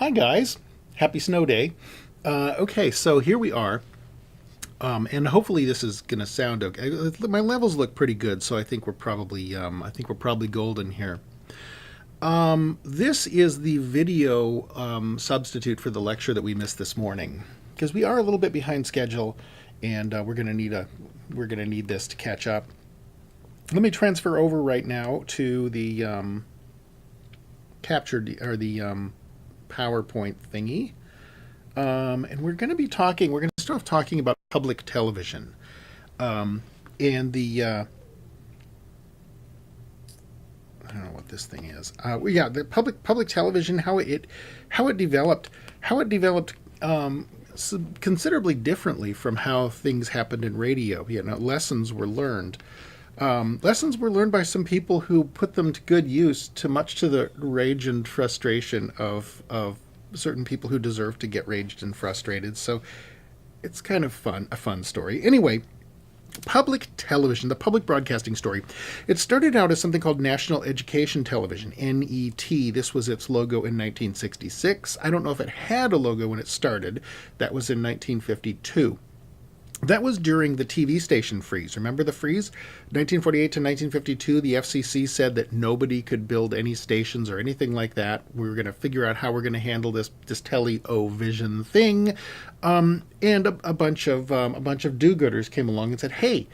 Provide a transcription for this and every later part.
Hi guys, happy snow day. Okay, so here we are, and hopefully this is gonna sound okay. My levels look pretty good, so I think we're probably golden here. This is the video substitute for the lecture that we missed this morning because we are a little bit behind schedule, and we're gonna need this to catch up. Let me transfer over right now to the captured or the PowerPoint thingy. And we're going to be talking, we're going to start off talking about public television. And I don't know what this thing is. Yeah, the public television, how it developed, considerably differently from how things happened in radio. Lessons were learned. Lessons were learned by some people who put them to good use, much to the rage and frustration of certain people who deserve to get raged and frustrated. So it's kind of a fun story. Anyway, public television, the public broadcasting story. It started out as something called National Education Television, NET. This was its logo in 1966. I don't know if it had a logo when it started. That was in 1952. That was during the TV station freeze. Remember the freeze? 1948 to 1952, the FCC said that nobody could build any stations or anything like that. We were going to figure out how we're going to handle this tele-o-vision thing. And a bunch of do-gooders came along and said, hey,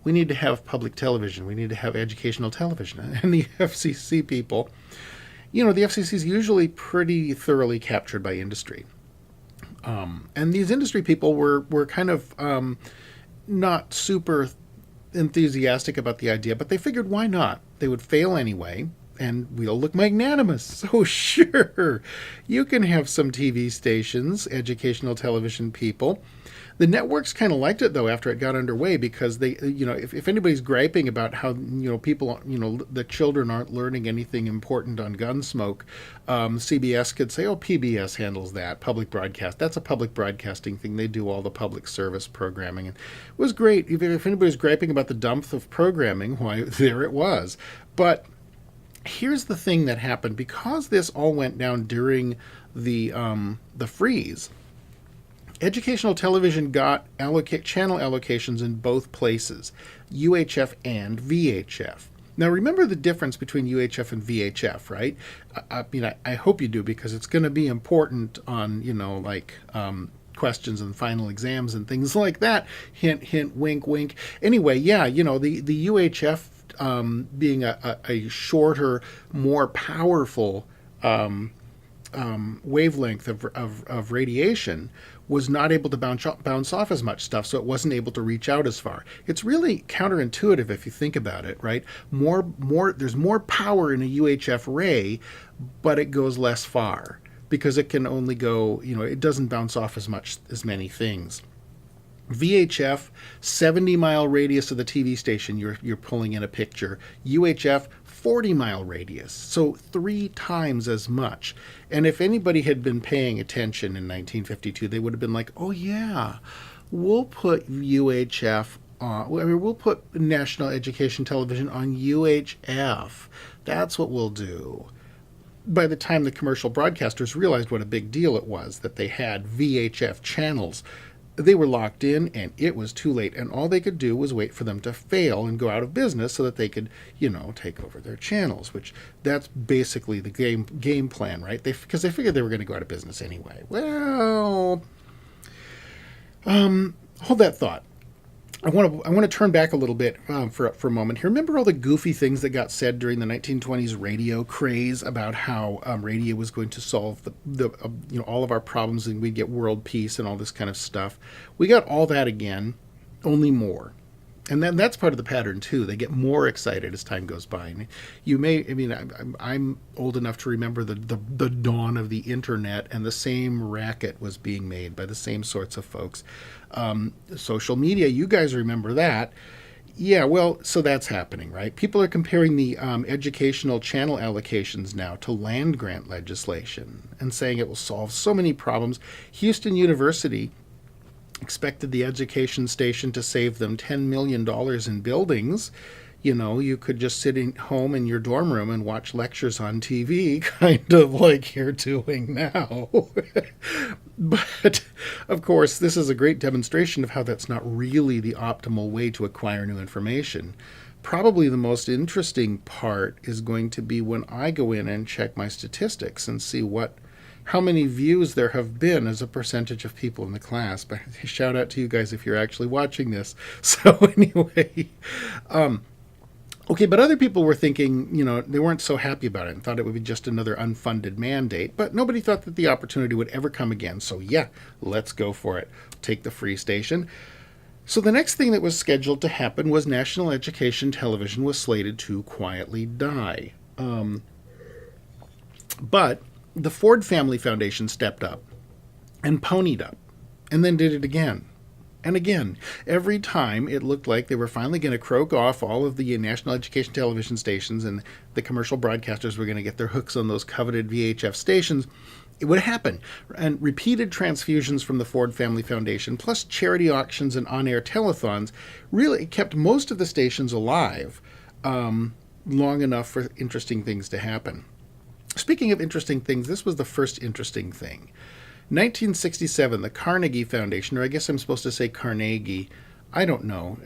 we need to have public television. We need to have educational television. And the FCC people, the FCC is usually pretty thoroughly captured by industry. And these industry people were kind of not super enthusiastic about the idea, but they figured why not? They would fail anyway, and we'll look magnanimous. So sure, you can have some TV stations, educational television people. The networks kind of liked it, though, after it got underway, because they, if anybody's griping about how, people, the children aren't learning anything important on Gunsmoke, CBS could say, oh, PBS handles that, public broadcast. That's a public broadcasting thing. They do all the public service programming. And it was great. If anybody's griping about the dump of programming, why, there it was. But here's the thing that happened. Because this all went down during the freeze, educational television got channel allocations in both places, UHF and VHF. Now, remember the difference between UHF and VHF, right? I hope you do, because it's going to be important on, questions and final exams and things like that. Hint, hint, wink, wink. Anyway, yeah, the UHF being a shorter, more powerful wavelength of radiation, was not able to bounce off as much stuff, so it wasn't able to reach out as far. It's really counterintuitive if you think about it, right? There's more power in a UHF ray, but it goes less far because it can only go, it doesn't bounce off as many things. VHF, 70-mile radius of the TV station, you're pulling in a picture. UHF, 40-mile radius, so 3 times as much. And if anybody had been paying attention in 1952, they would have been like, oh yeah, we'll put UHF on, we'll put National Education Television on UHF. That's what we'll do. By the time the commercial broadcasters realized what a big deal it was that they had VHF channels, they were locked in, and it was too late, and all they could do was wait for them to fail and go out of business so that they could, take over their channels, which that's basically the game plan, right? Because they figured they were going to go out of business anyway. Well, hold that thought. I want to turn back a little bit for a moment here. Remember all the goofy things that got said during the 1920s radio craze about how radio was going to solve the all of our problems, and we'd get world peace and all this kind of stuff. We got all that again, only more. And then that's part of the pattern too. They get more excited as time goes by. And I'm old enough to remember the dawn of the internet, and the same racket was being made by the same sorts of folks. Social media, you guys remember that. Yeah, well, so that's happening, right? People are comparing the educational channel allocations now to land grant legislation and saying it will solve so many problems. Houston University expected the education station to save them $10 million in buildings. You could just sit in home in your dorm room and watch lectures on TV, kind of like you're doing now. But, of course, this is a great demonstration of how that's not really the optimal way to acquire new information. Probably the most interesting part is going to be when I go in and check my statistics and see how many views there have been as a percentage of people in the class. But shout out to you guys if you're actually watching this. So anyway, okay, but other people were thinking, they weren't so happy about it and thought it would be just another unfunded mandate. But nobody thought that the opportunity would ever come again. So yeah, let's go for it. Take the free station. So the next thing that was scheduled to happen was National Education Television was slated to quietly die. But the Ford Family Foundation stepped up and ponied up and then did it again and again. Every time it looked like they were finally going to croak off all of the National Education Television stations and the commercial broadcasters were going to get their hooks on those coveted VHF stations, it would happen. And repeated transfusions from the Ford Family Foundation, plus charity auctions and on-air telethons, really kept most of the stations alive long enough for interesting things to happen. Speaking of interesting things, this was the first interesting thing. 1967, the Carnegie Foundation, or I guess I'm supposed to say Carnegie, I don't know,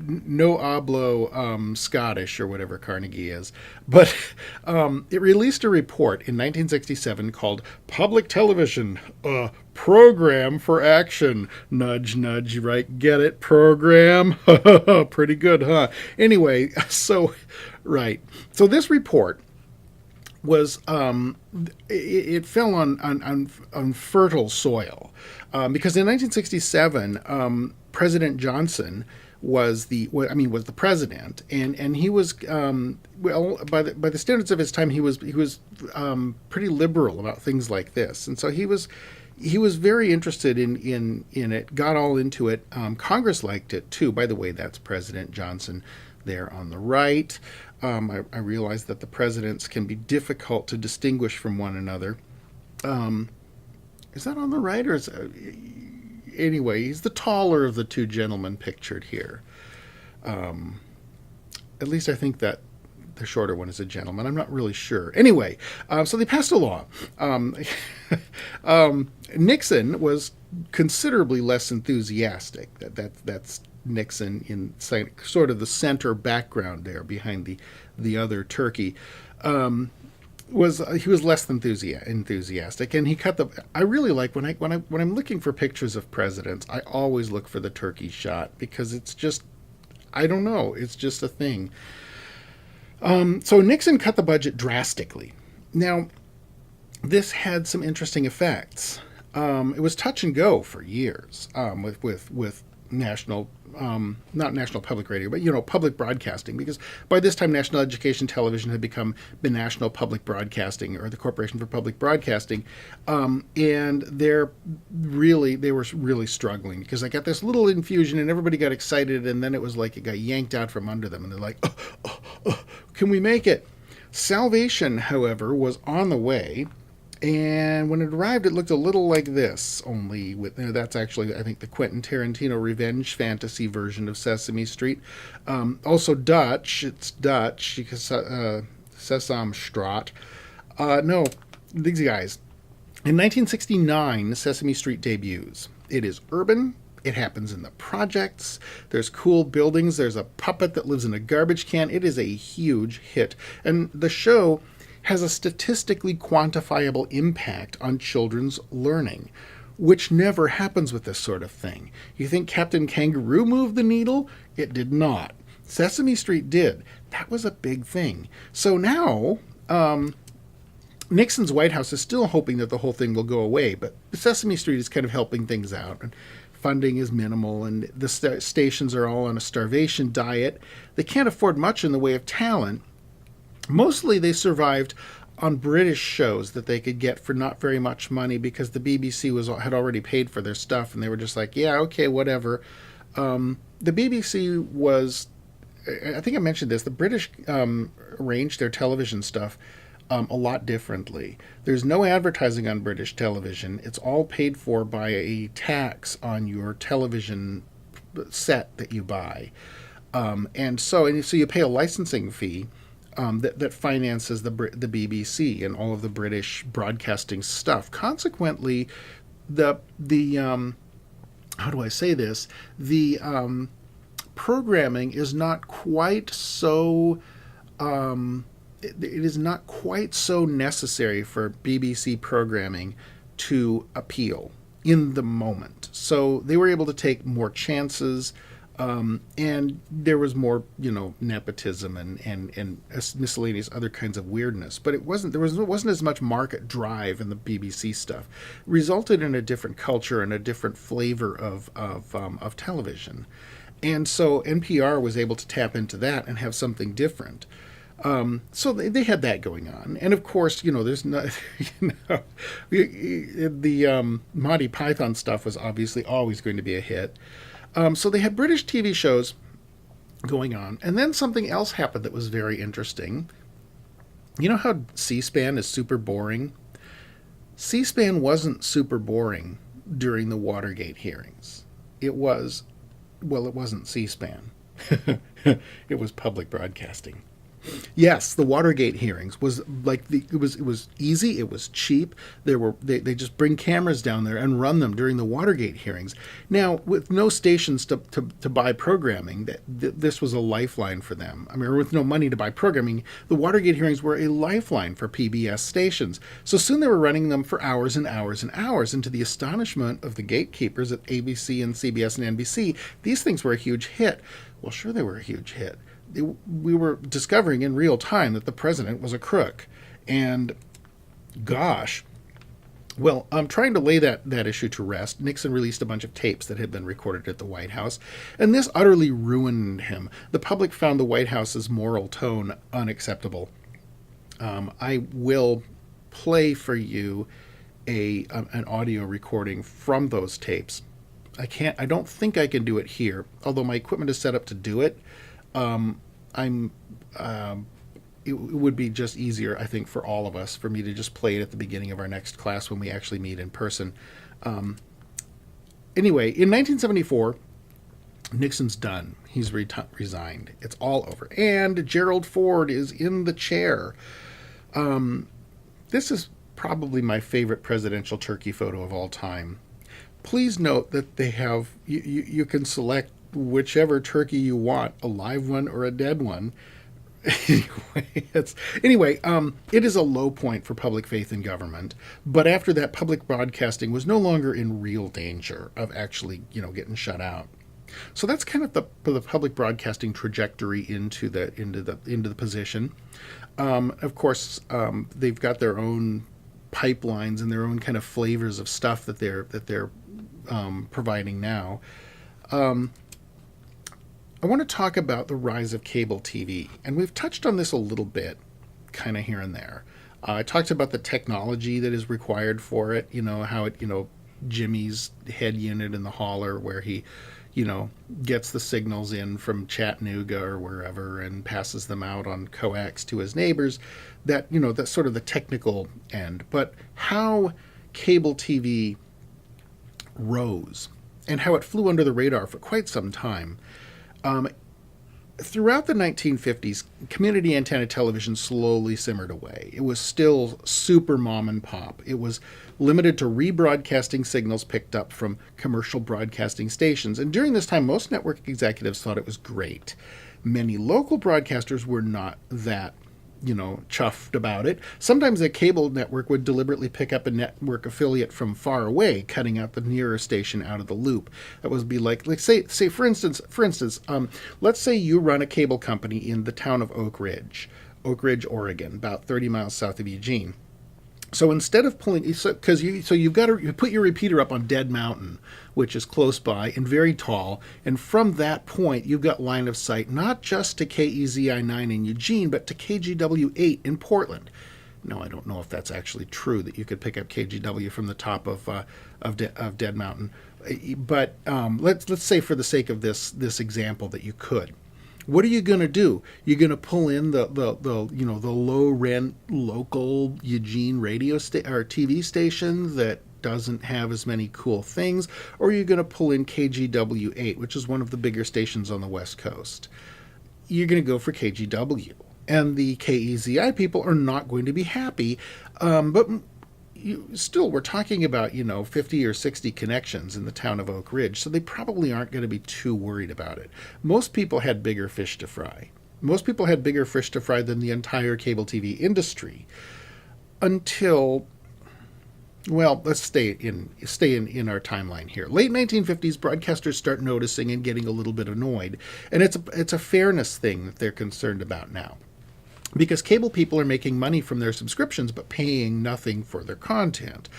no hablo Scottish or whatever Carnegie is, but it released a report in 1967 called Public Television, Program for Action. Nudge, nudge, right? Get it? Program? Pretty good, huh? Anyway, right. So this report was it fell on fertile soil because in 1967 President Johnson was the president, and he was by the standards of his time he was pretty liberal about things like this, and so he was very interested in it, got all into it. Congress liked it too. By the way, that's President Johnson there on the right. I realize that the presidents can be difficult to distinguish from one another. Is that on the right, or is anyway? He's the taller of the two gentlemen pictured here. At least I think that the shorter one is a gentleman. I'm not really sure. Anyway, so they passed a law. Nixon was considerably less enthusiastic. That's Nixon in sort of the center background there behind the other turkey. He was less than enthusiastic, and he cut the. I really like when I'm looking for pictures of presidents, I always look for the turkey shot because it's just, I don't know, it's just a thing. So Nixon cut the budget drastically. Now, this had some interesting effects. It was touch and go for years with national, not National Public Radio, but public broadcasting, because by this time National Education Television had become the National Public Broadcasting, or the Corporation for Public Broadcasting, and they were really struggling because they got this little infusion and everybody got excited, and then it was like it got yanked out from under them, and they're like, can we make it? Salvation, however, was on the way. And when it arrived, it looked a little like this, only that's actually, I think, the Quentin Tarantino revenge fantasy version of Sesame Street. Also Dutch, it's Dutch, because Sesamstraat. No, these guys. In 1969, Sesame Street debuts. It is urban. It happens in the projects. There's cool buildings. There's a puppet that lives in a garbage can. It is a huge hit. And the show has a statistically quantifiable impact on children's learning, which never happens with this sort of thing. You think Captain Kangaroo moved the needle? It did not. Sesame Street did. That was a big thing. So now, Nixon's White House is still hoping that the whole thing will go away, but Sesame Street is kind of helping things out. And funding is minimal, and the stations are all on a starvation diet. They can't afford much in the way of talent. Mostly they survived on British shows that they could get for not very much money because the BBC had already paid for their stuff, and they were just like, yeah, okay, whatever. The BBC was, I think I mentioned this, the British arranged their television stuff a lot differently. There's no advertising on British television. It's all paid for by a tax on your television set that you buy. And so you pay a licensing fee that finances the BBC and all of the British broadcasting stuff. Consequently, the how do I say this? The programming is not quite so. It is not quite so necessary for BBC programming to appeal in the moment. So they were able to take more chances, and there was more, nepotism and miscellaneous other kinds of weirdness. But it wasn't as much market drive in the BBC stuff. It resulted in a different culture and a different flavor of television, and so NPR was able to tap into that and have something different. So they had that going on, and of course, there's not, the Monty Python stuff was obviously always going to be a hit. So they had British TV shows going on, and then something else happened that was very interesting. You know how C-SPAN is super boring? C-SPAN wasn't super boring during the Watergate hearings. It wasn't C-SPAN. It was public broadcasting. Yes, the Watergate hearings was like it was easy, it was cheap. They just bring cameras down there and run them during the Watergate hearings. Now, with no stations to buy programming, this was a lifeline for them. I mean, with no money to buy programming, the Watergate hearings were a lifeline for PBS stations. So soon they were running them for hours and hours and hours, and to the astonishment of the gatekeepers at ABC and CBS and NBC, these things were a huge hit. Well, sure, they were a huge hit. We were discovering in real time that the president was a crook. And gosh, well, I'm trying to lay that issue to rest. Nixon released a bunch of tapes that had been recorded at the White House, and this utterly ruined him. The public found the White House's moral tone unacceptable. I will play for you an audio recording from those tapes. I don't think I can do it here, although my equipment is set up to do it. It would be just easier, I think, for all of us, for me to just play it at the beginning of our next class when we actually meet in person. Anyway, in 1974, Nixon's done. He's resigned. It's all over. And Gerald Ford is in the chair. This is probably my favorite presidential turkey photo of all time. Please note that they have, you can select whichever turkey you want, a live one or a dead one. Anyway, it is a low point for public faith in government. But after that, public broadcasting was no longer in real danger of actually, getting shut out. So that's kind of the public broadcasting trajectory into the position. Of course, they've got their own pipelines and their own kind of flavors of stuff that they're providing now. I want to talk about the rise of cable TV, and we've touched on this a little bit, kind of here and there. I talked about the technology that is required for it, how it, Jimmy's head unit in the hauler where he, gets the signals in from Chattanooga or wherever and passes them out on coax to his neighbors. That's sort of the technical end. But how cable TV rose and how it flew under the radar for quite some time. Throughout the 1950s, community antenna television slowly simmered away. It was still super mom and pop. It was limited to rebroadcasting signals picked up from commercial broadcasting stations. And during this time, most network executives thought it was great. Many local broadcasters were not that chuffed about it. Sometimes a cable network would deliberately pick up a network affiliate from far away, cutting out the nearer station out of the loop. That would be like say for instance, let's say you run a cable company in the town of Oak Ridge, Oregon, about 30 miles south of Eugene. So instead of pulling, you've got to put your repeater up on Dead Mountain, which is close by and very tall, and from that point you've got line of sight not just to KEZI9 in Eugene, but to KGW8 in Portland. Now I don't know if that's actually true that you could pick up KGW from the top of Dead Mountain, but let's say for the sake of this example that you could. What are you going to do? You're going to pull in the low rent local Eugene radio or TV station that doesn't have as many cool things, or you're going to pull in KGW8, which is one of the bigger stations on the West Coast. You're going to go for KGW. And the KEZI people are not going to be happy, but still, we're talking about, 50 or 60 connections in the town of Oak Ridge, so they probably aren't going to be too worried about it. Most people had bigger fish to fry. Most people had bigger fish to fry than the entire cable TV industry until, well, let's stay in our timeline here. Late 1950s, broadcasters start noticing and getting a little bit annoyed, and it's a fairness thing that they're concerned about now. Because cable people are making money from their subscriptions but paying nothing for their content.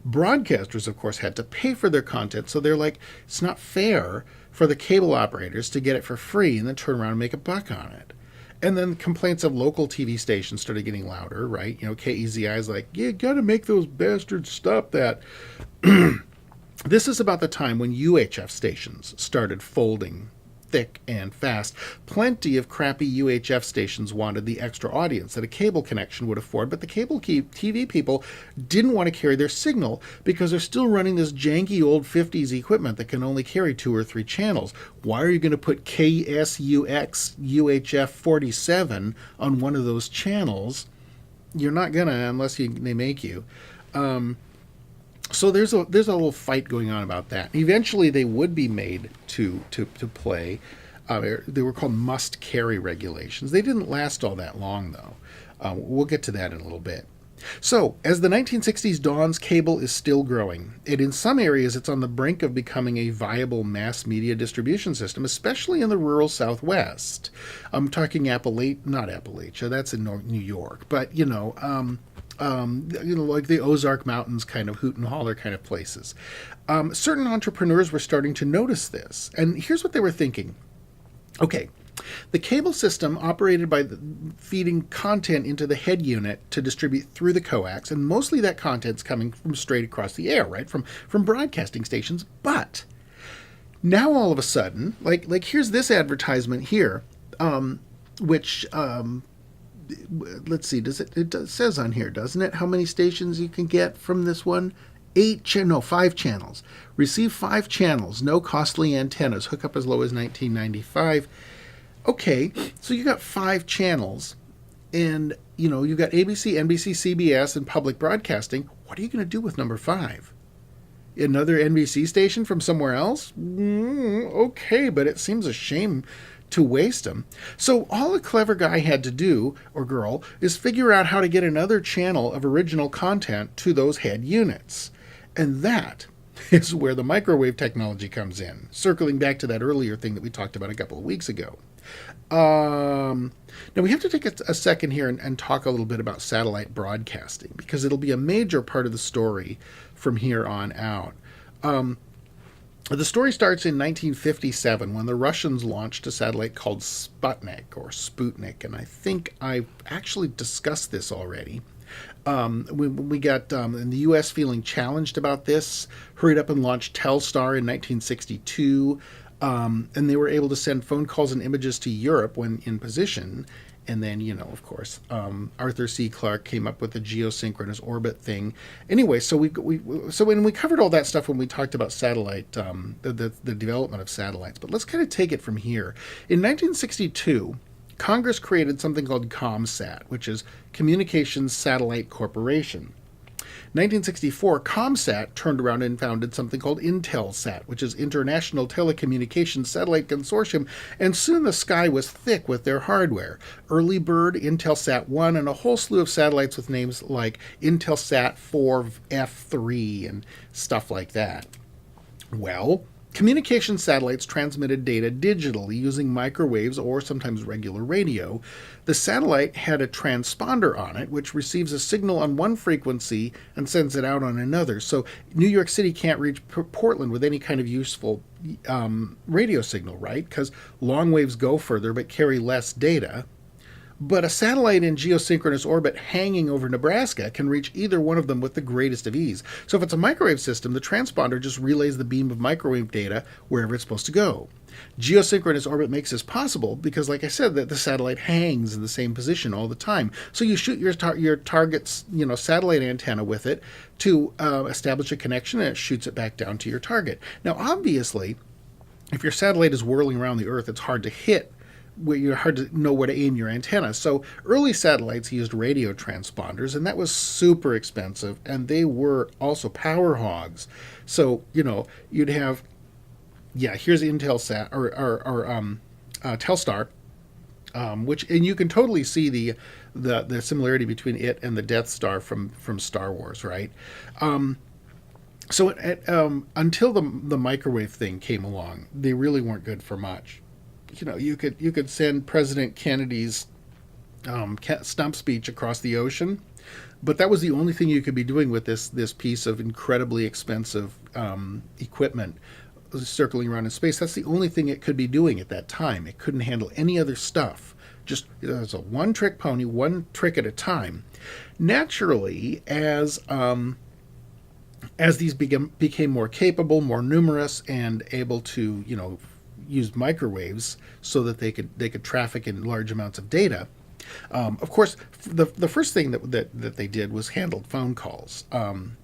Broadcasters, of course, had to pay for their content, so they're like, it's not fair for the cable operators to get it for free and then turn around and make a buck on it. And then complaints of local TV stations started getting louder, right? KEZI is like, you gotta make those bastards stop that. This is about the time when UHF stations started folding thick and fast. Plenty of crappy UHF stations wanted the extra audience that a cable connection would afford, but the cable TV people didn't want to carry their signal because they're still running this janky old 50s equipment that can only carry 2 or 3 channels. Why are you going to put KSUX UHF 47 on one of those channels? You're not going to unless they make you. So there's a little fight going on about that. Eventually, they would be made to play. They were called must-carry regulations. They didn't last all that long, though. We'll get to that in a little bit. So, as the 1960s dawns, cable is still growing. And in some areas, it's on the brink of becoming a viable mass media distribution system, especially in the rural Southwest. I'm talking not Appalachia, that's in New York, but, like the Ozark Mountains kind of hoot and holler kind of places. Certain entrepreneurs were starting to notice this. And here's what they were thinking. Okay, the cable system operated by feeding content into the head unit to distribute through the coax, and mostly that content's coming from straight across the air, right, from broadcasting stations. But now all of a sudden, like here's this advertisement here, which... let's see, it says on here, doesn't it, how many stations you can get from this one? 5 channels. Receive 5 channels, no costly antennas, hook up as low as $19.95. Okay, so you got 5 channels, and, you got ABC, NBC, CBS, and public broadcasting. What are you going to do with number 5? Another NBC station from somewhere else? Okay, but it seems a shame to waste them. So all a clever guy had to do, or girl, is figure out how to get another channel of original content to those head units. And that is where the microwave technology comes in, circling back to that earlier thing that we talked about a couple of weeks ago. Now we have to take a second here and talk a little bit about satellite broadcasting, because it'll be a major part of the story from here on out. The story starts in 1957 when the Russians launched a satellite called Sputnik, and I think I've actually discussed this already. We got in the U.S. feeling challenged about this, hurried up and launched Telstar in 1962, and they were able to send phone calls and images to Europe when in position. And then, of course, Arthur C. Clarke came up with the geosynchronous orbit thing. Anyway, so we covered all that stuff when we talked about satellite, the development of satellites. But let's kind of take it from here. In 1962, Congress created something called ComSat, which is Communications Satellite Corporation. 1964, ComSat turned around and founded something called Intelsat, which is International Telecommunications Satellite Consortium, and soon the sky was thick with their hardware. Early Bird, Intelsat 1, and a whole slew of satellites with names like Intelsat 4F3 and stuff like that. Well, communication satellites transmitted data digitally using microwaves or sometimes regular radio. The satellite had a transponder on it, which receives a signal on one frequency and sends it out on another. So New York City can't reach Portland with any kind of useful radio signal, right? Because long waves go further but carry less data. But a satellite in geosynchronous orbit hanging over Nebraska can reach either one of them with the greatest of ease. So if it's a microwave system, the transponder just relays the beam of microwave data wherever it's supposed to go. Geosynchronous orbit makes this possible because, like I said, that the satellite hangs in the same position all the time. So you shoot your target's satellite antenna with it to establish a connection, and it shoots it back down to your target. Now, obviously, if your satellite is whirling around the Earth, it's hard to hit. You're hard to know where to aim your antenna. So early satellites used radio transponders, and that was super expensive, and they were also power hogs. So you'd have, here's Intelsat or Telstar, and you can totally see the similarity between it and the Death Star from Star Wars, right? Until the microwave thing came along, they really weren't good for much. You could send President Kennedy's stump speech across the ocean, but that was the only thing you could be doing with this piece of incredibly expensive equipment circling around in space. That's the only thing it could be doing at that time. It couldn't handle any other stuff. Just it was a one-trick pony, one trick at a time. Naturally, as these became more capable, more numerous, and able to use microwaves so that they could traffic in large amounts of data. Of course, the first thing that they did was handled phone calls.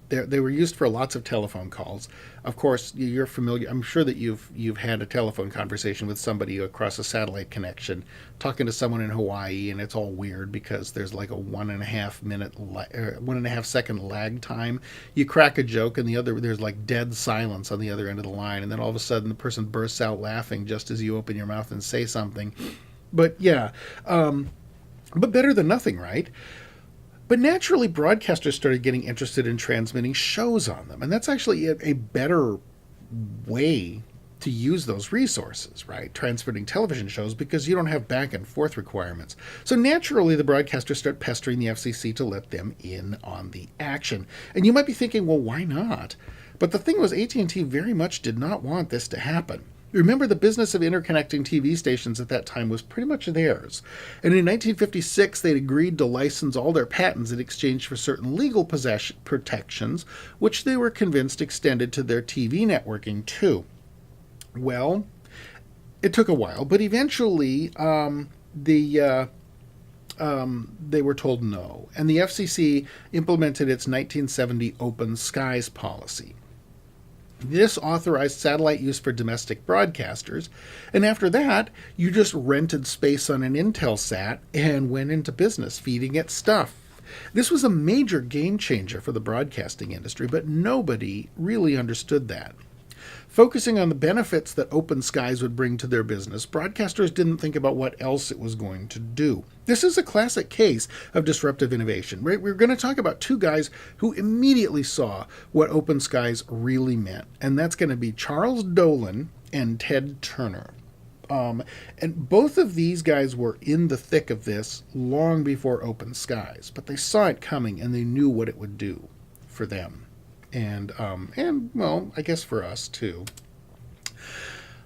They were used for lots of telephone calls. Of course, you're familiar. I'm sure that you've had a telephone conversation with somebody across a satellite connection, talking to someone in Hawaii, and it's all weird because there's like a 1.5 second lag time. You crack a joke, and there's like dead silence on the other end of the line, and then all of a sudden the person bursts out laughing just as you open your mouth and say something. But yeah. But better than nothing, right? But naturally, broadcasters started getting interested in transmitting shows on them. And that's actually a better way to use those resources, right? Transmitting television shows, because you don't have back and forth requirements. So naturally, the broadcasters start pestering the FCC to let them in on the action. And you might be thinking, well, why not? But the thing was, AT&T very much did not want this to happen. Remember, the business of interconnecting TV stations at that time was pretty much theirs. And in 1956, they'd agreed to license all their patents in exchange for certain legal protections, which they were convinced extended to their TV networking too. Well, it took a while, but eventually they were told no. And the FCC implemented its 1970 Open Skies policy. This authorized satellite use for domestic broadcasters, and after that, you just rented space on an Intelsat and went into business feeding it stuff. This was a major game changer for the broadcasting industry, but nobody really understood that. Focusing on the benefits that open skies would bring to their business, broadcasters didn't think about what else it was going to do. This is a classic case of disruptive innovation, right? We're going to talk about two guys who immediately saw what open skies really meant, and that's going to be Charles Dolan and Ted Turner. And both of these guys were in the thick of this long before open skies, but they saw it coming and they knew what it would do for them. And well, I guess for us too.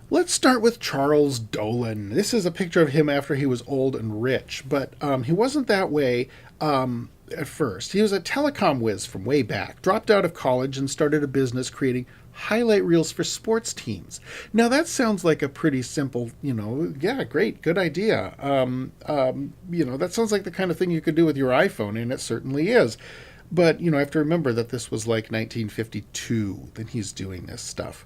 Let's start with Charles Dolan. This is a picture of him after he was old and rich, but he wasn't that way at first. He was a telecom whiz from way back, dropped out of college and started a business creating highlight reels for sports teams. Now that sounds like a pretty simple, great, good idea. That sounds like the kind of thing you could do with your iPhone, and it certainly is. But, I have to remember that this was like 1952 that he's doing this stuff.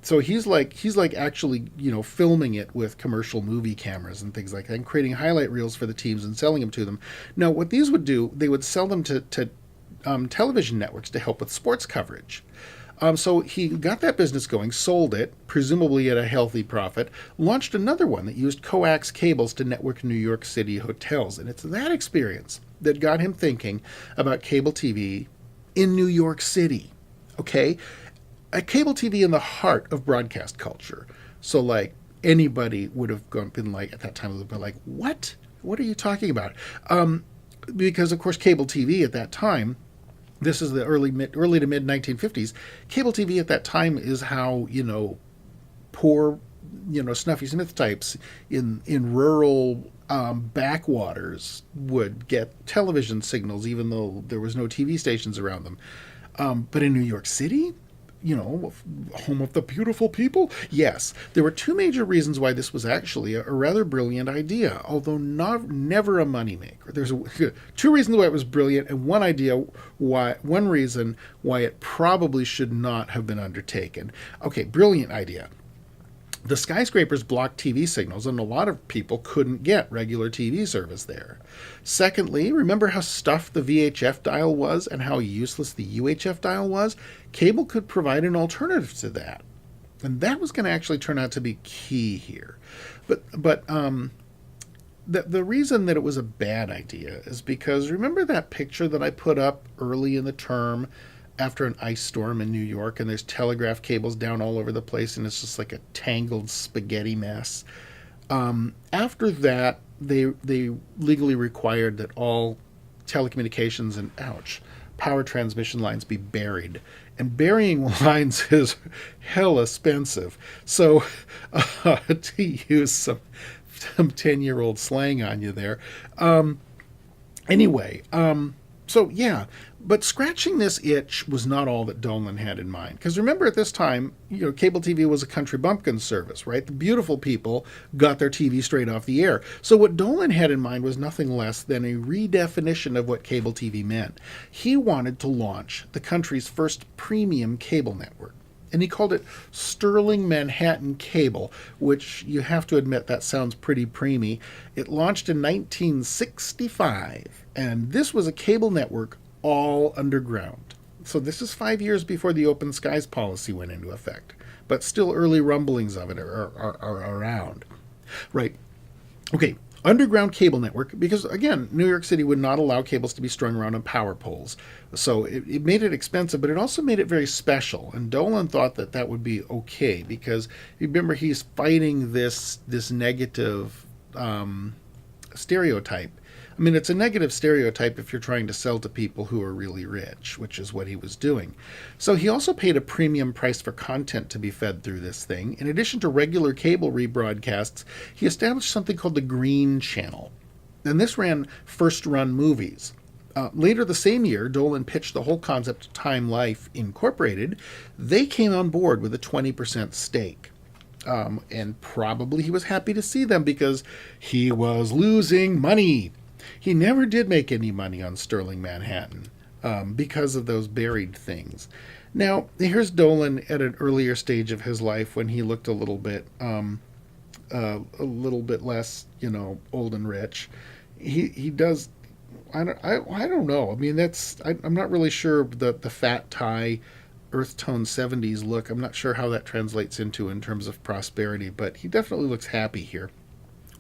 So he's like actually, filming it with commercial movie cameras and things like that, and creating highlight reels for the teams and selling them to them. Now, what these would do, they would sell them to television networks to help with sports coverage. So he got that business going, sold it, presumably at a healthy profit, launched another one that used coax cables to network New York City hotels. And it's that experience that got him thinking about cable TV in New York City. Okay? A cable TV in the heart of broadcast culture. So, like, anybody would have been like, at that time, would have been like, what? What are you talking about? Because, of course, cable TV at that time, this is the early to mid 1950s. Cable TV at that time is how, poor Snuffy Smith types in rural backwaters would get television signals, even though there was no TV stations around them. But in New York City, home of the beautiful people, yes, there were two major reasons why this was actually a rather brilliant idea, although never a moneymaker. There's two reasons why it was brilliant, and one reason why it probably should not have been undertaken. Okay, brilliant idea. The skyscrapers blocked TV signals, and a lot of people couldn't get regular TV service there. Secondly, remember how stuffed the VHF dial was and how useless the UHF dial was? Cable could provide an alternative to that. And that was going to actually turn out to be key here. But the reason that it was a bad idea is because remember that picture that I put up early in the term after an ice storm in New York, and there's telegraph cables down all over the place, and it's just like a tangled spaghetti mess. After that, they legally required that all telecommunications and power transmission lines be buried, and burying lines is hell expensive. So to use some 10-year-old slang on you there. Anyway. So yeah, but scratching this itch was not all that Dolan had in mind. Because remember, at this time, cable TV was a country bumpkin service, right? The beautiful people got their TV straight off the air. So what Dolan had in mind was nothing less than a redefinition of what cable TV meant. He wanted to launch the country's first premium cable network. And he called it Sterling Manhattan Cable, which you have to admit that sounds pretty preemie. It launched in 1965, and this was a cable network all underground. So this is 5 years before the open skies policy went into effect, but still early rumblings of it are around. Right. Okay, underground cable network, because again, New York City would not allow cables to be strung around on power poles. So it made it expensive, but it also made it very special. And Dolan thought that that would be okay, because remember, he's fighting this negative stereotype. I mean, it's a negative stereotype if you're trying to sell to people who are really rich, which is what he was doing. So he also paid a premium price for content to be fed through this thing. In addition to regular cable rebroadcasts, he established something called the Green Channel. And this ran first-run movies. Later the same year, Dolan pitched the whole concept to Time Life Incorporated. They came on board with a 20% stake. And probably he was happy to see them because he was losing money. He never did make any money on Sterling Manhattan because of those buried things. Now, here's Dolan at an earlier stage of his life when he looked a little bit less, old and rich. He does. I don't know. I mean, I'm not really sure the fat tie, earth tone 70s look. I'm not sure how that translates in terms of prosperity, but he definitely looks happy here.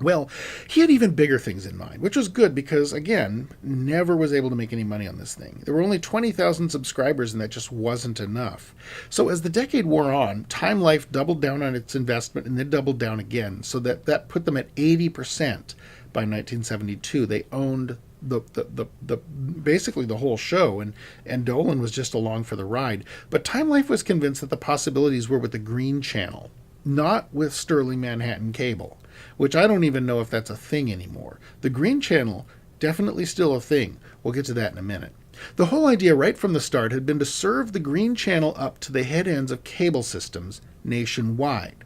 Well, he had even bigger things in mind, which was good because, again, never was able to make any money on this thing. There were only 20,000 subscribers, and that just wasn't enough. So as the decade wore on, Time Life doubled down on its investment and then doubled down again, so that put them at 80% by 1972. They owned the basically the whole show, and Dolan was just along for the ride. But Time Life was convinced that the possibilities were with the Green Channel, not with Sterling Manhattan Cable, which I don't even know if that's a thing anymore. The Green Channel, definitely still a thing. We'll get to that in a minute. The whole idea right from the start had been to serve the Green Channel up to the head ends of cable systems nationwide.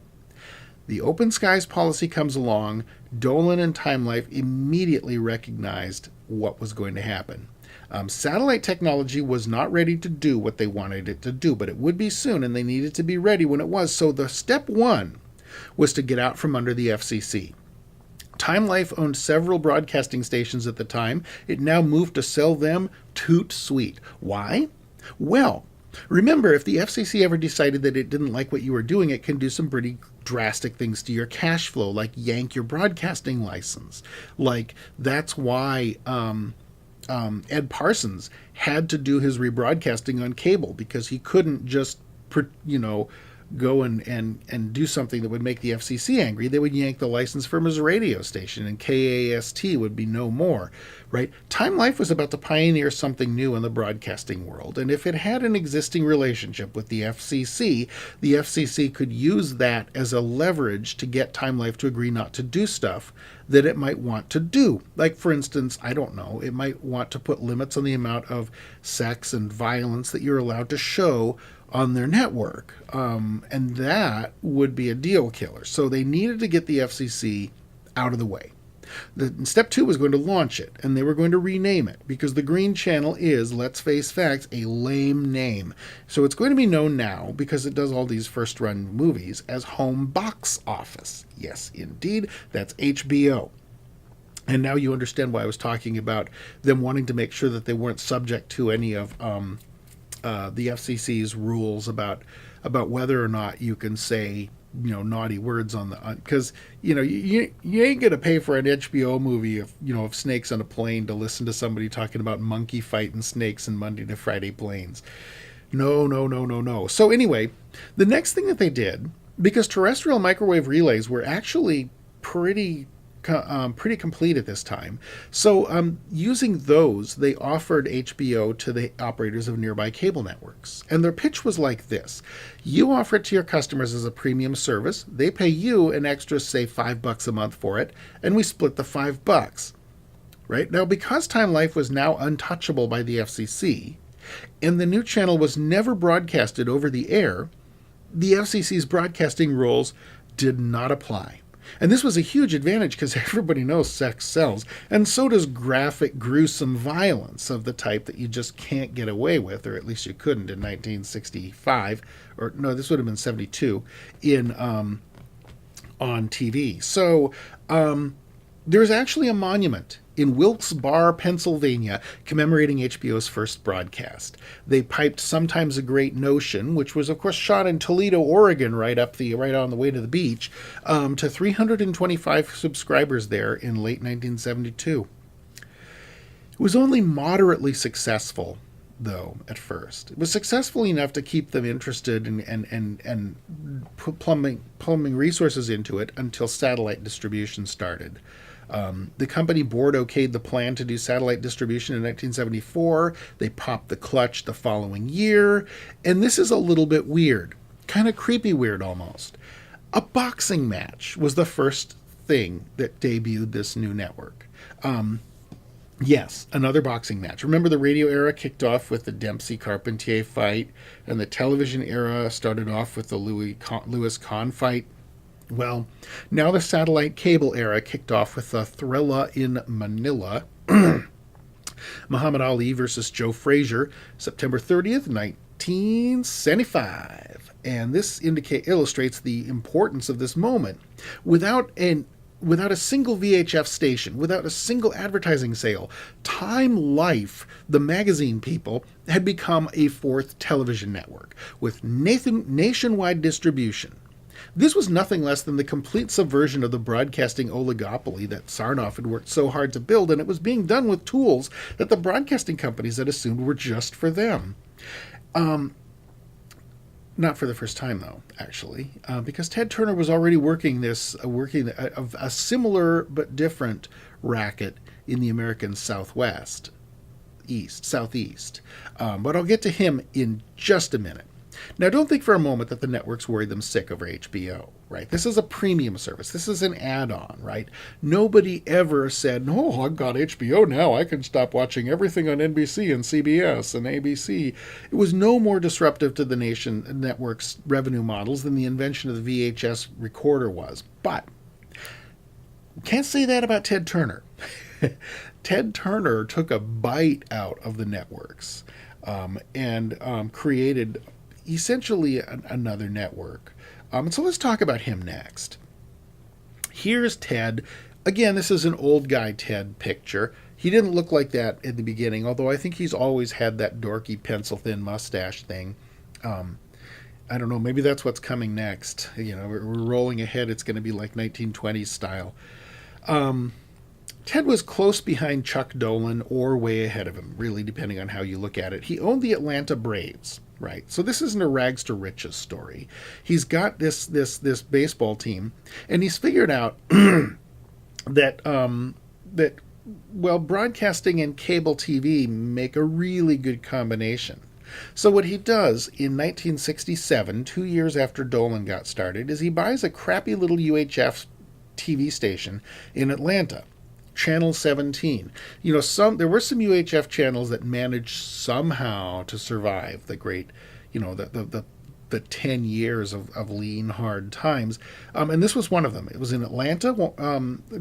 The open skies policy comes along. Dolan and Time Life immediately recognized what was going to happen. Satellite technology was not ready to do what they wanted it to do, but it would be soon, and they needed to be ready when it was. So the step one was to get out from under the FCC. Time Life owned several broadcasting stations at the time. It now moved to sell them toot sweet. Why? Well, remember, if the FCC ever decided that it didn't like what you were doing, it can do some pretty drastic things to your cash flow, like yank your broadcasting license. Like, that's why Ed Parsons had to do his rebroadcasting on cable, because he couldn't just, go and do something that would make the FCC angry, they would yank the license from his radio station, and KAST would be no more, right? Time Life was about to pioneer something new in the broadcasting world, and if it had an existing relationship with the FCC could use that as a leverage to get Time Life to agree not to do stuff that it might want to do. Like, for instance, I don't know, it might want to put limits on the amount of sex and violence that you're allowed to show on their network. And that would be a deal killer. So they needed to get the FCC out of the way. Step 2 was going to launch it, and they were going to rename it, because the Green Channel is, let's face facts, a lame name. So it's going to be known now, because it does all these first-run movies, as Home Box Office. Yes, indeed, that's HBO. And now you understand why I was talking about them wanting to make sure that they weren't subject to any of the FCC's rules about whether or not you can say, naughty words on the, because you ain't gonna pay for an HBO movie of snakes on a plane to listen to somebody talking about monkey fighting snakes in Monday to Friday planes. No. So anyway, the next thing that they did, because terrestrial microwave relays were actually pretty complete at this time. So using those, they offered HBO to the operators of nearby cable networks. And their pitch was like this. You offer it to your customers as a premium service. They pay you an extra, say, $5 a month for it, and we split the $5. Right? Now, because Time Life was now untouchable by the FCC, and the new channel was never broadcasted over the air, the FCC's broadcasting rules did not apply. And this was a huge advantage because everybody knows sex sells, and so does graphic, gruesome violence of the type that you just can't get away with, or at least you couldn't in 1965, or no, this would have been 72, on TV. So there's actually a monument in Wilkes-Barre, Pennsylvania, commemorating HBO's first broadcast. They piped Sometimes a Great Notion, which was, of course, shot in Toledo, Oregon, right on the way to the beach, to 325 subscribers there in late 1972. It was only moderately successful, though, at first. It was successful enough to keep them interested and plumbing resources into it until satellite distribution started. The company board okayed the plan to do satellite distribution in 1974. They popped the clutch the following year. And this is a little bit weird. Kind of creepy weird almost. A boxing match was the first thing that debuted this new network. Yes, another boxing match. Remember, the radio era kicked off with the Dempsey-Carpentier fight, and the television era started off with the Lewis-Kahn fight. Well, now the satellite cable era kicked off with the Thrilla in Manila. Muhammad Ali versus Joe Frazier, September 30th, 1975. And this illustrates the importance of this moment. Without a single VHF station, without a single advertising sale, Time Life, the magazine people, had become a fourth television network with nationwide distribution. This was nothing less than the complete subversion of the broadcasting oligopoly that Sarnoff had worked so hard to build, and it was being done with tools that the broadcasting companies had assumed were just for them. Not for the first time, though, actually, because Ted Turner was already working a similar but different racket in the American southeast. But I'll get to him in just a minute. Now, don't think for a moment that the networks worried them sick over HBO, right? This is a premium service. This is an add-on, right? Nobody ever said, "No, I've got HBO now. I can stop watching everything on NBC and CBS and ABC." It was no more disruptive to the network's revenue models than the invention of the VHS recorder was. But can't say that about Ted Turner. Ted Turner took a bite out of the networks and created essentially another network. And so let's talk about him next. Here's Ted. Again, this is an old guy Ted picture. He didn't look like that at the beginning, although I think he's always had that dorky pencil-thin mustache thing. I don't know, maybe that's what's coming next. We're rolling ahead. It's going to be like 1920s style. Ted was close behind Chuck Dolan or way ahead of him, really, depending on how you look at it. He owned the Atlanta Braves. right? So this isn't a rags to riches story. He's got this baseball team, and he's figured out that well, broadcasting and cable TV make a really good combination. So what he does in 1967, 2 years after Dolan got started, is he buys a crappy little UHF TV station in Atlanta, Channel 17. You know, there were some UHF channels that managed somehow to survive the great, the 10 years of lean, hard times. And this was one of them. It was in Atlanta,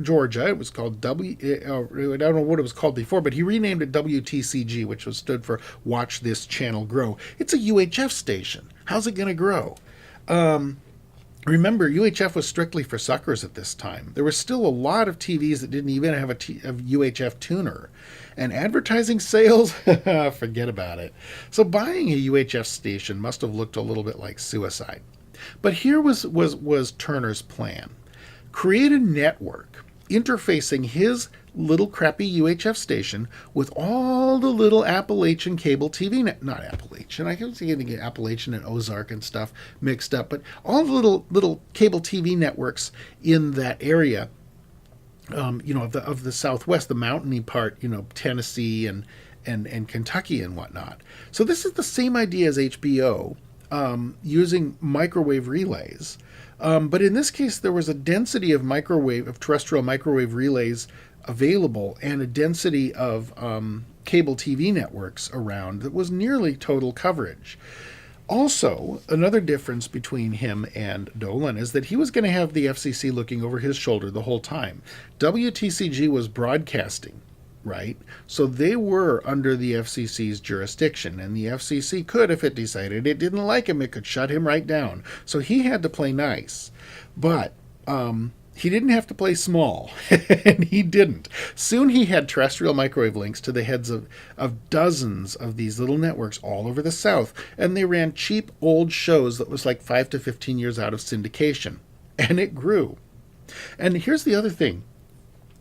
Georgia. It was called I don't know what it was called before, but he renamed it WTCG, which stood for Watch This Channel Grow. It's a UHF station. How's it going to grow? Remember, UHF was strictly for suckers at this time. There were still a lot of TVs that didn't even have a UHF tuner. And advertising sales, forget about it. So buying a UHF station must have looked a little bit like suicide. But here was Turner's plan. Create a network interfacing his little crappy UHF station with all the little Appalachian cable TV, not Appalachian, I keep getting Appalachian and Ozark and stuff mixed up, but all the little cable TV networks in that area, of the Southwest, the mountainy part, Tennessee and Kentucky and whatnot. So this is the same idea as HBO, using microwave relays. But in this case, there was a density of terrestrial microwave relays available and a density of cable TV networks around that was nearly total coverage. Also, another difference between him and Dolan is that he was going to have the FCC looking over his shoulder the whole time. WTCG was broadcasting, right? So they were under the FCC's jurisdiction, and the FCC could, if it decided it didn't like him, it could shut him right down. So he had to play nice. But he didn't have to play small, and he didn't. Soon he had terrestrial microwave links to the heads of dozens of these little networks all over the South, and they ran cheap old shows that was like 5 to 15 years out of syndication. And it grew. And here's the other thing.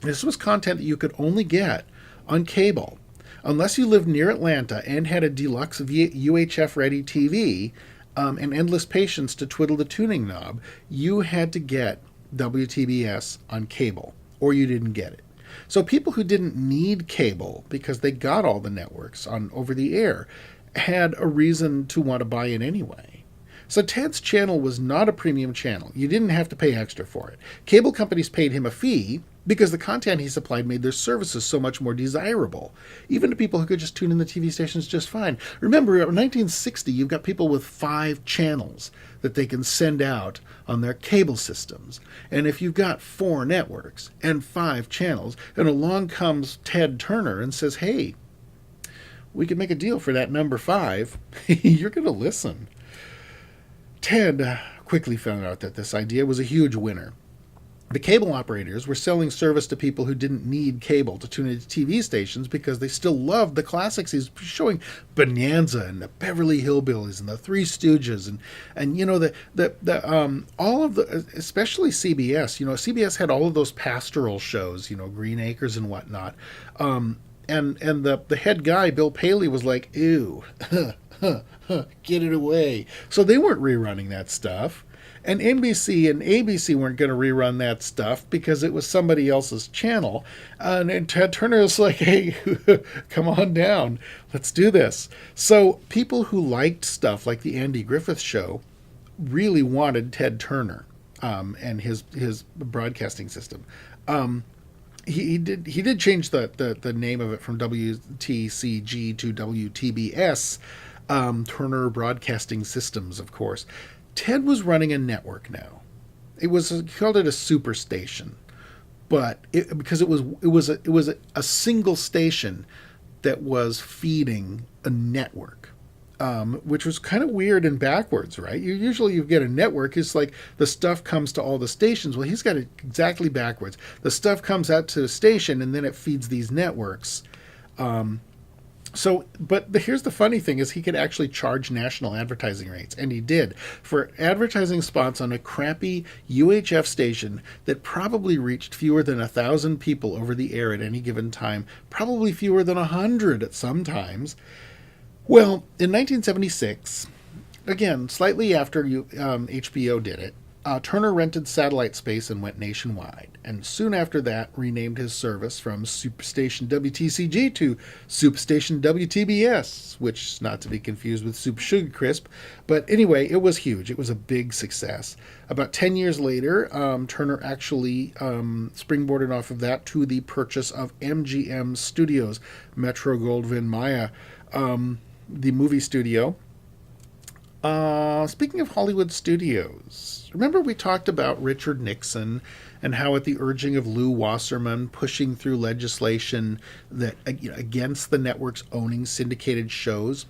This was content that you could only get on cable. Unless you lived near Atlanta and had a deluxe UHF-ready TV and endless patience to twiddle the tuning knob, you had to get WTBS on cable, or you didn't get it. So people who didn't need cable because they got all the networks on over the air had a reason to want to buy it anyway. So Ted's channel was not a premium channel. You didn't have to pay extra for it. Cable companies paid him a fee because the content he supplied made their services so much more desirable, even to people who could just tune in the TV stations just fine. Remember, in 1960, you've got people with 5 channels that they can send out on their cable systems. And if you've got 4 networks and 5 channels, and along comes Ted Turner and says, hey, we could make a deal for that number 5, you're going to listen. Ted quickly found out that this idea was a huge winner. The cable operators were selling service to people who didn't need cable to tune into TV stations because they still loved the classics. He's showing Bonanza and the Beverly Hillbillies and the Three Stooges and all of the, especially CBS. CBS had all of those pastoral shows, Green Acres and whatnot. And the head guy, Bill Paley, was like, ew, get it away. So they weren't rerunning that stuff. And NBC and ABC weren't going to rerun that stuff because it was somebody else's channel. And Ted Turner was like, hey, come on down. Let's do this. So people who liked stuff like the Andy Griffith Show really wanted Ted Turner and his broadcasting system. He did change the name of it from WTCG to WTBS, Turner Broadcasting Systems, of course. Ted was running a network now. He called it a super station, but because it was a single station that was feeding a network, which was kind of weird and backwards, right? You get a network, it's like the stuff comes to all the stations. Well, he's got it exactly backwards. The stuff comes out to the station, and then it feeds these networks. But here's the funny thing is he could actually charge national advertising rates, and he did, for advertising spots on a crappy UHF station that probably reached fewer than 1,000 people over the air at any given time, probably fewer than 100 at some times. Well, in 1976, again, slightly after HBO did it, Turner rented satellite space and went nationwide, and soon after that renamed his service from Superstation WTCG to Superstation WTBS, which is not to be confused with Super Sugar Crisp. But anyway, it was huge. It was a big success. About 10 years later, Turner actually springboarded off of that to the purchase of MGM Studios, Metro Goldwyn Mayer, the movie studio. Speaking of Hollywood studios, remember we talked about Richard Nixon and how, at the urging of Lew Wasserman, pushing through legislation that against the networks owning syndicated shows?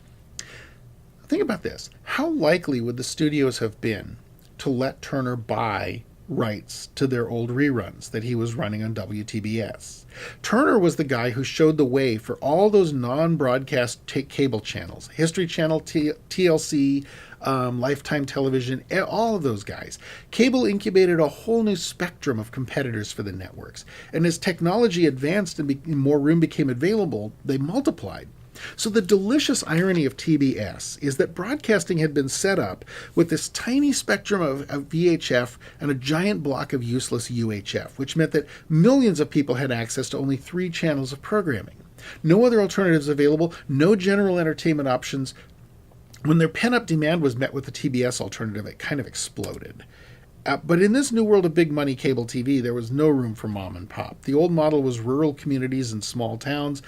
Think about this. How likely would the studios have been to let Turner buy rights to their old reruns that he was running on WTBS? Turner was the guy who showed the way for all those non-broadcast cable channels, History Channel, TLC, Lifetime Television, all of those guys. Cable incubated a whole new spectrum of competitors for the networks, and as technology advanced and more room became available, they multiplied. So the delicious irony of TBS is that broadcasting had been set up with this tiny spectrum of VHF and a giant block of useless UHF, which meant that millions of people had access to only 3 channels of programming. No other alternatives available, no general entertainment options. When their pent-up demand was met with the TBS alternative, it kind of exploded. But in this new world of big money cable TV, there was no room for mom and pop. The old model was rural communities and small towns,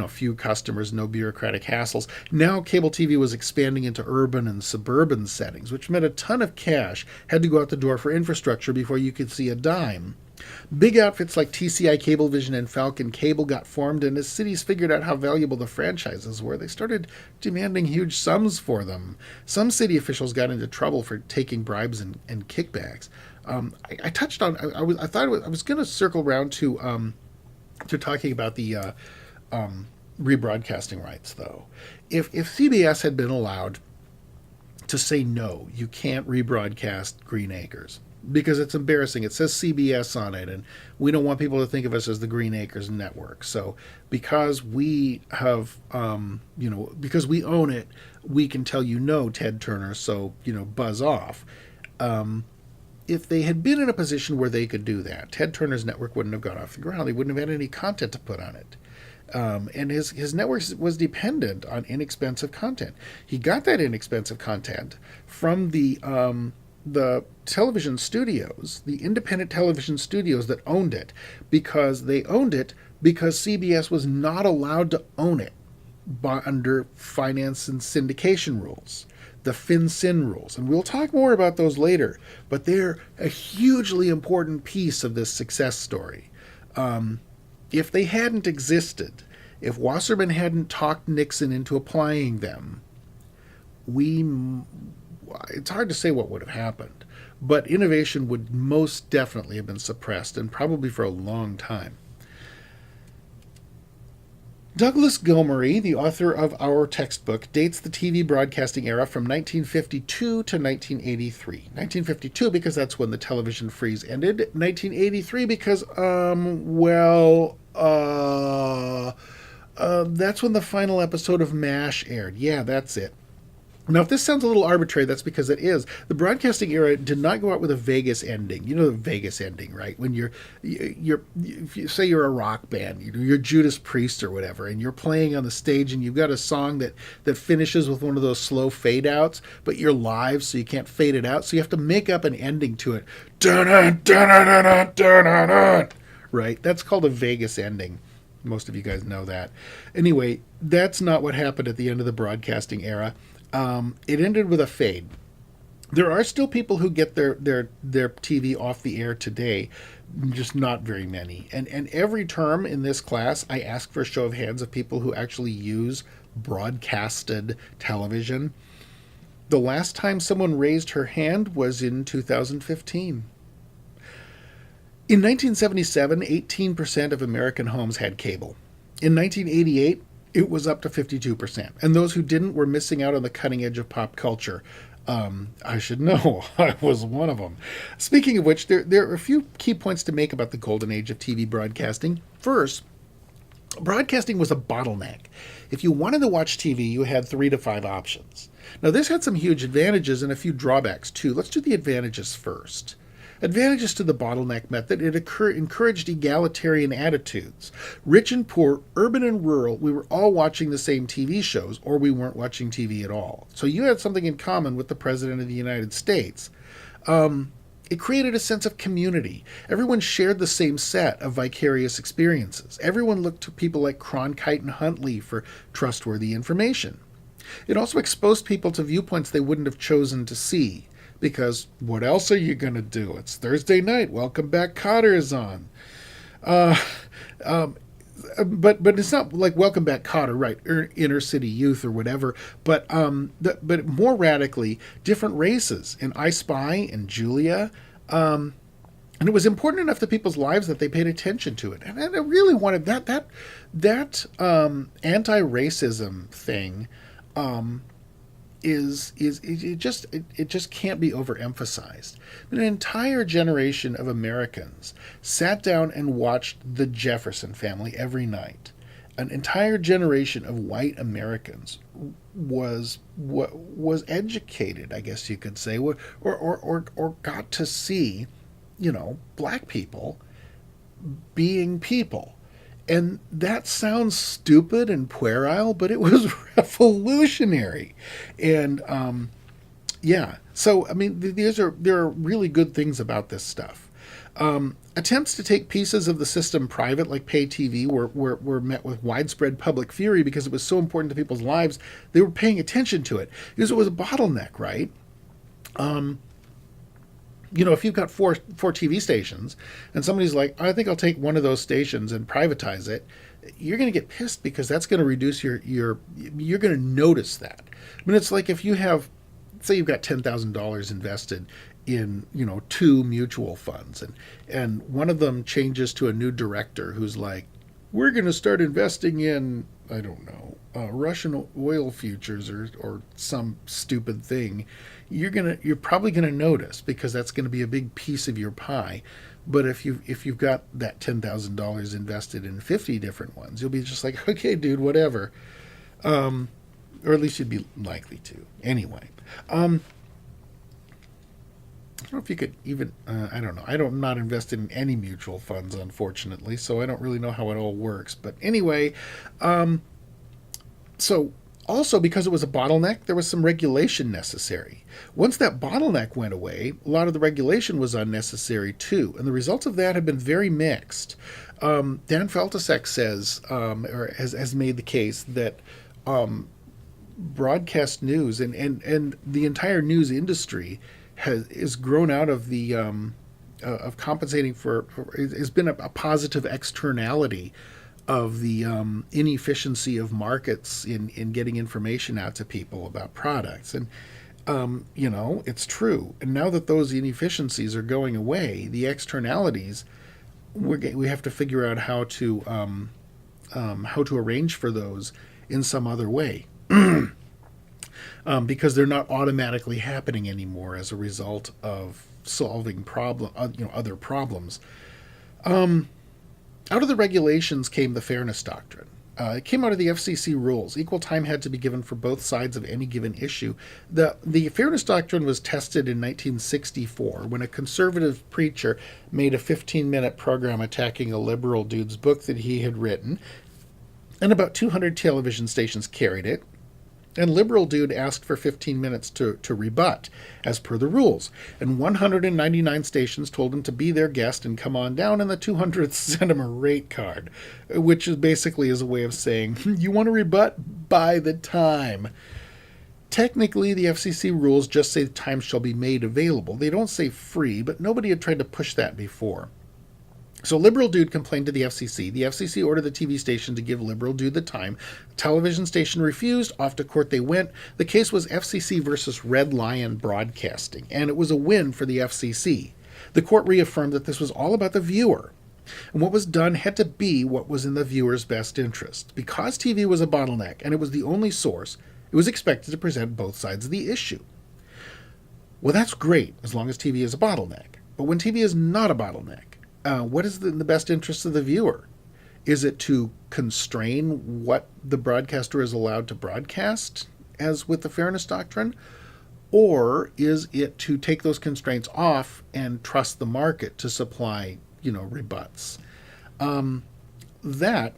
few customers, no bureaucratic hassles. Now cable TV was expanding into urban and suburban settings, which meant a ton of cash had to go out the door for infrastructure before you could see a dime. Big outfits like TCI Cablevision and Falcon Cable got formed, and as cities figured out how valuable the franchises were, they started demanding huge sums for them. Some city officials got into trouble for taking bribes and kickbacks. I touched on. I was going to circle around to talking about the rebroadcasting rights, though. If CBS had been allowed to say no, you can't rebroadcast Green Acres because it's embarrassing. It says CBS on it, and we don't want people to think of us as the Green Acres Network. So because we have, because we own it, we can tell you no, Ted Turner. So buzz off. If they had been in a position where they could do that, Ted Turner's network wouldn't have gone off the ground. He wouldn't have had any content to put on it. And his network was dependent on inexpensive content. He got that inexpensive content from the television studios, the independent television studios that owned it, because they owned it because CBS was not allowed to own it under finance and syndication rules, the FinCin rules. And we'll talk more about those later, but they're a hugely important piece of this success story. If they hadn't existed, if Wasserman hadn't talked Nixon into applying them, it's hard to say what would have happened, but innovation would most definitely have been suppressed, and probably for a long time. Douglas Gomery, the author of our textbook, dates the TV broadcasting era from 1952 to 1983. 1952 because that's when the television freeze ended. 1983 because, that's when the final episode of MASH aired. Yeah, that's it. Now, if this sounds a little arbitrary, that's because it is. The broadcasting era did not go out with a Vegas ending. You know the Vegas ending, right? When if you say you're a rock band, you're Judas Priest or whatever, and you're playing on the stage, and you've got a song that finishes with one of those slow fade outs, but you're live, so you can't fade it out, so you have to make up an ending to it. Dun-dun, dun-dun, dun-dun, right? That's called a Vegas ending. Most of you guys know that. Anyway, that's not what happened at the end of the broadcasting era. It ended with a fade. There are still people who get their TV off the air today, just not very many. And every term in this class, I ask for a show of hands of people who actually use broadcasted television. The last time someone raised her hand was in 2015. In 1977, 18% of American homes had cable. In 1988, it was up to 52%. And those who didn't were missing out on the cutting edge of pop culture. I should know. I was one of them. Speaking of which, there are a few key points to make about the golden age of TV broadcasting. First, Broadcasting was a bottleneck. If you wanted to watch TV, you had 3 to 5 options. Now, this had some huge advantages and a few drawbacks, too. Let's do the advantages first. Advantages to the bottleneck method: it encouraged egalitarian attitudes. Rich and poor, urban and rural, we were all watching the same TV shows, or we weren't watching TV at all. So you had something in common with the President of the United States. It created a sense of community. Everyone shared the same set of vicarious experiences. Everyone looked to people like Cronkite and Huntley for trustworthy information. It also exposed people to viewpoints they wouldn't have chosen to see. Because what else are you going to do? It's Thursday night. Welcome Back, Kotter is on. But it's not like Welcome Back, Kotter, right? Inner City Youth or whatever. But more radically, different races in I Spy and Julia. And it was important enough to people's lives that they paid attention to it. And I really wanted that anti-racism thing. It just can't be overemphasized. An entire generation of Americans sat down and watched The Jefferson Family every night. An entire generation of white Americans was educated, I guess you could say, or got to see, black people being people. And that sounds stupid and puerile, but it was revolutionary. And so I mean, there are really good things about this stuff. Attempts to take pieces of the system private, like pay TV, were met with widespread public fury because it was so important to people's lives. They were paying attention to it because it was a bottleneck, right? If you've got four TV stations and somebody's like, I think I'll take one of those stations and privatize it, you're going to get pissed because that's going to reduce you're going to notice that. I mean, it's like if you have, say you've got $10,000 invested in, 2 mutual funds and one of them changes to a new director who's like, we're going to start investing in, I don't know, Russian oil futures or some stupid thing. You're probably gonna notice because that's gonna be a big piece of your pie. But if you've got that $10,000 invested in 50 different ones, you'll be just like, okay, dude, whatever. Or at least you'd be likely to. Anyway, I don't know if you could even. I don't know. I'm not invested in any mutual funds, unfortunately, so I don't really know how it all works. But anyway, so. Also, because it was a bottleneck, there was some regulation necessary. Once that bottleneck went away, a lot of the regulation was unnecessary too, and the results of that have been very mixed. Dan Feltusek says, or has made the case that broadcast news and the entire news industry is grown out of the of compensating for has been a positive externality of the inefficiency of markets in getting information out to people about products. And, it's true. And now that those inefficiencies are going away, the externalities, we have to figure out how to arrange for those in some other way. Because they're not automatically happening anymore as a result of solving other problems. Out of the regulations came the fairness doctrine. It came out of the FCC rules. Equal time had to be given for both sides of any given issue. The fairness doctrine was tested in 1964 when a conservative preacher made a 15-minute program attacking a liberal dude's book that he had written, and about 200 television stations carried it. And liberal dude asked for 15 minutes to rebut, as per the rules. And 199 stations told him to be their guest and come on down, and the 200th sent him a rate card, which is basically a way of saying, you want to rebut? Buy the time. Technically, the FCC rules just say the time shall be made available. They don't say free, but nobody had tried to push that before. So Liberal Dude complained to the FCC. The FCC ordered the TV station to give Liberal Dude the time. The television station refused. Off to court they went. The case was FCC versus Red Lion Broadcasting, and it was a win for the FCC. The court reaffirmed that this was all about the viewer, and what was done had to be what was in the viewer's best interest. Because TV was a bottleneck, and it was the only source, it was expected to present both sides of the issue. Well, that's great, as long as TV is a bottleneck. But when TV is not a bottleneck, what is in the best interest of the viewer? Is it to constrain what the broadcaster is allowed to broadcast, as with the fairness doctrine? Or is it to take those constraints off and trust the market to supply, rebuts? That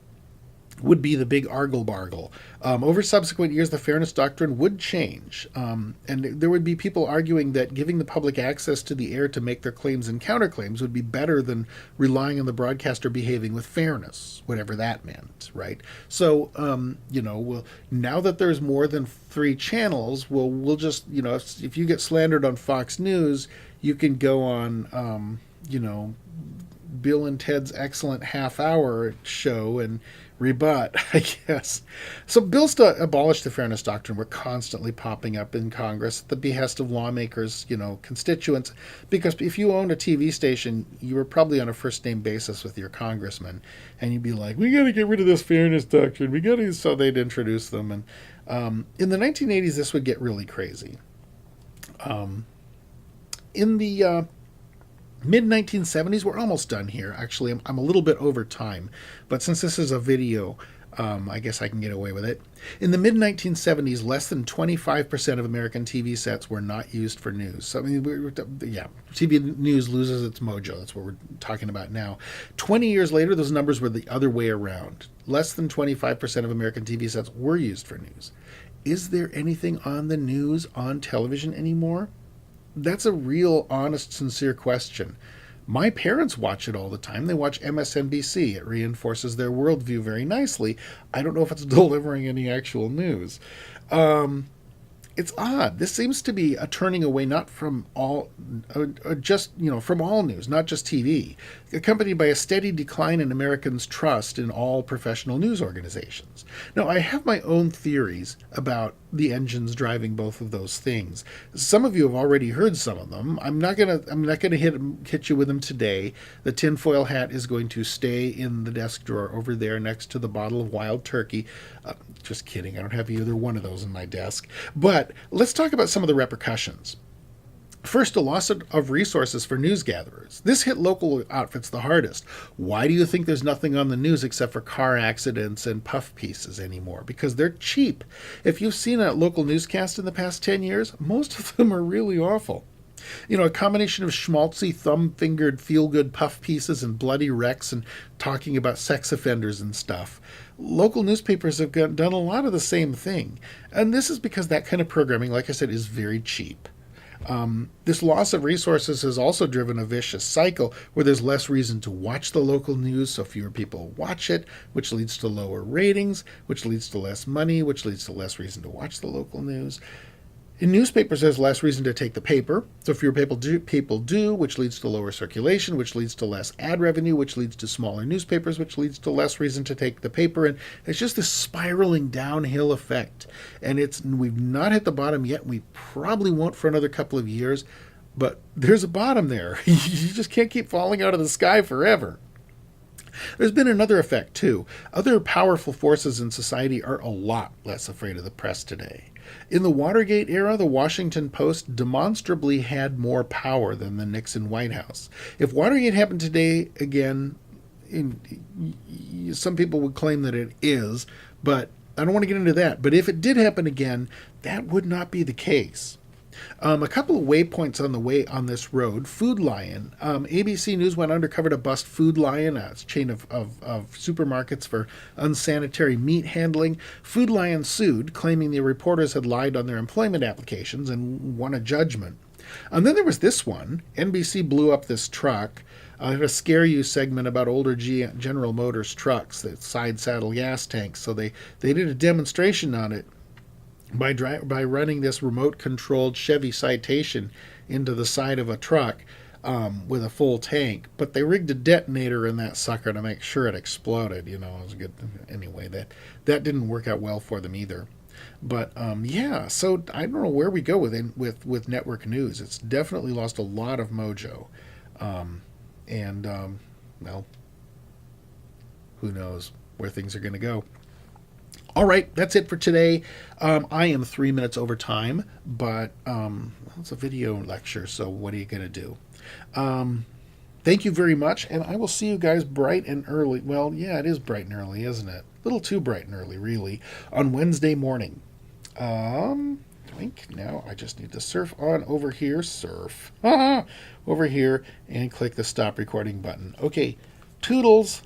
would be the big argle-bargle. Over subsequent years, the fairness doctrine would change, and there would be people arguing that giving the public access to the air to make their claims and counterclaims would be better than relying on the broadcaster behaving with fairness, whatever that meant, right? So, well, now that there's more than 3 channels, we'll just, if you get slandered on Fox News, you can go on, Bill and Ted's Excellent Half Hour show and rebut, I guess. So bills to abolish the fairness doctrine were constantly popping up in Congress at the behest of lawmakers, constituents, because if you owned a TV station, you were probably on a first-name basis with your congressman, and you'd be like, we got to get rid of this fairness doctrine. So they'd introduce them. And in the 1980s, this would get really crazy. In the mid-1970s, we're almost done here. Actually, I'm a little bit over time, but since this is a video, I guess I can get away with it. In the mid-1970s, less than 25% of American TV sets were not used for news. So, TV news loses its mojo. That's what we're talking about now. 20 years later, those numbers were the other way around. Less than 25% of American TV sets were used for news. Is there anything on the news on television anymore? That's a real, honest, sincere question. My parents watch it all the time. They watch MSNBC. It reinforces their worldview very nicely. I don't know if it's delivering any actual news. It's odd. This seems to be a turning away, not from all, from all news, not just TV, accompanied by a steady decline in Americans' trust in all professional news organizations. Now, I have my own theories about the engines driving both of those things. Some of you have already heard some of them. I'm not gonna hit you with them today. The tinfoil hat is going to stay in the desk drawer over there next to the bottle of wild turkey. Just kidding. I don't have either one of those in my desk. But let's talk about some of the repercussions. First, a loss of resources for news gatherers. This hit local outfits the hardest. Why do you think there's nothing on the news except for car accidents and puff pieces anymore? Because they're cheap. If you've seen a local newscast in the past 10 years, most of them are really awful. A combination of schmaltzy, thumb-fingered, feel-good puff pieces and bloody wrecks and talking about sex offenders and stuff. Local newspapers have done a lot of the same thing. And this is because that kind of programming, like I said, is very cheap. This loss of resources has also driven a vicious cycle where there's less reason to watch the local news, so fewer people watch it, which leads to lower ratings, which leads to less money, which leads to less reason to watch the local news. In newspapers, there's less reason to take the paper, so fewer people do, which leads to lower circulation, which leads to less ad revenue, which leads to smaller newspapers, which leads to less reason to take the paper, and it's just this spiraling downhill effect. And we've not hit the bottom yet, and we probably won't for another couple of years, but there's a bottom there. You just can't keep falling out of the sky forever. There's been another effect, too. Other powerful forces in society are a lot less afraid of the press today. In the Watergate era, the Washington Post demonstrably had more power than the Nixon White House. If Watergate happened today again, some people would claim that it is, but I don't want to get into that. But if it did happen again, that would not be the case. A couple of waypoints on this road. Food Lion. ABC News went undercover to bust Food Lion, a chain of supermarkets for unsanitary meat handling. Food Lion sued, claiming the reporters had lied on their employment applications and won a judgment. And then there was this one. NBC blew up this truck. I had a scare you segment about older General Motors trucks, the side saddle gas tanks. So they did a demonstration on it by running this remote-controlled Chevy Citation into the side of a truck with a full tank. But they rigged a detonator in that sucker to make sure it exploded. It was good. Anyway, that didn't work out well for them either. But so I don't know where we go with network news. It's definitely lost a lot of mojo. Who knows where things are going to go. All right, that's it for today. I am 3 minutes over time, but it's a video lecture, so what are you going to do? Thank you very much, and I will see you guys bright and early. Well, yeah, it is bright and early, isn't it? A little too bright and early, really, on Wednesday morning. I think now I just need to surf on over here, over here, and click the stop recording button. Okay, toodles.